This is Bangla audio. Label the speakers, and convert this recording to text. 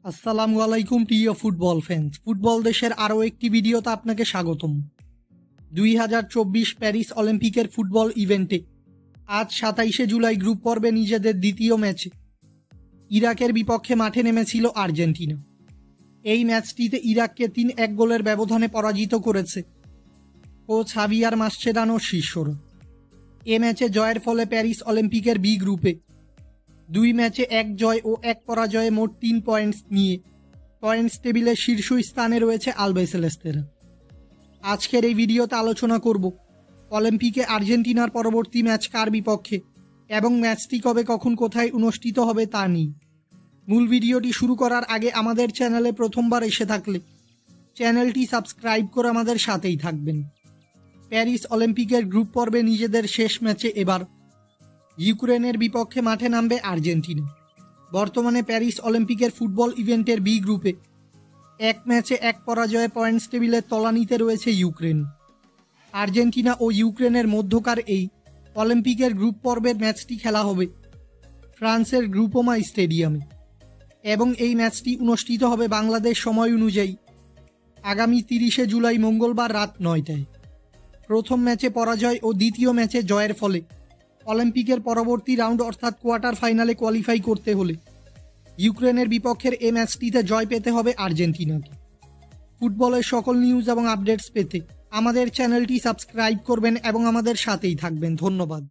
Speaker 1: আসসালামু আলাইকুম প্রিয় ফুটবল ফ্যান্স। ফুটবল দেশের আরও একটি ভিডিওতে আপনাকে স্বাগতম। 2024 প্যারিস অলিম্পিকের ফুটবল ইভেন্টে আজ 27শে জুলাই গ্রুপ পর্বে নিজেদের দ্বিতীয় ম্যাচে ইরাকের বিপক্ষে মাঠে নেমেছিল আর্জেন্টিনা। এই ম্যাচটিতে ইরাককে 3-1 গোলের ব্যবধানে পরাজিত করেছে কোচ হাভিয়ার মাসচেরানোর শিষ্যরা। এ ম্যাচে জয়ের ফলে প্যারিস অলিম্পিকের বি গ্রুপে 2 ম্যাচে 1 জয় ও 1 পরাজয়ে মোট 3 পয়েন্টস নিয়ে পয়েন্টস টেবিলের শীর্ষ স্থানে রয়েছে আলবিসেলেস্তেরা। আজকের এই ভিডিওতে আলোচনা করব অলিম্পিকে আর্জেন্টিনার পরবর্তী ম্যাচ কার বিপক্ষে এবং ম্যাচটি কবে কখন কোথায় অনুষ্ঠিত হবে তা নিয়ে। মূল ভিডিওটি শুরু করার আগে আমাদের চ্যানেলে প্রথমবার এসে থাকলে চ্যানেলটি সাবস্ক্রাইব করে আমাদের সাথেই থাকবেন। প্যারিস অলিম্পিকের গ্রুপ পর্বে নিজেদের শেষ ম্যাচে এবার ইউক্রেনের বিপক্ষে মাঠে নামবে আর্জেন্টিনা। বর্তমানে প্যারিস অলিম্পিকের ফুটবল ইভেন্টের বি গ্রুপে 1 ম্যাচে 1 পরাজয়ে পয়েন্টস টেবিলের তলানিতে রয়েছে ইউক্রেন। আর্জেন্টিনা ও ইউক্রেনের মধ্যকার এই অলিম্পিকের গ্রুপ পর্বের ম্যাচটি খেলা হবে ফ্রান্সের গ্রুপোমা স্টেডিয়ামে এবং এই ম্যাচটি অনুষ্ঠিত হবে বাংলাদেশ সময় অনুযায়ী আগামী 30শে জুলাই মঙ্গলবার রাত 9টায়। প্রথম ম্যাচে পরাজয় ও দ্বিতীয় ম্যাচে জয়ের ফলে অলিম্পিকের পরবর্তী রাউন্ড অর্থাৎ কোয়ার্টার ফাইনালে কোয়ালিফাই করতে হলে ইউক্রেনের বিপক্ষের এই ম্যাচটিতে জয় পেতে হবে আর্জেন্টিনাকে। ফুটবলের সকল নিউজ এবং আপডেটস পেতে আমাদের চ্যানেলটি সাবস্ক্রাইব করবেন এবং আমাদের সাথেই থাকবেন। ধন্যবাদ।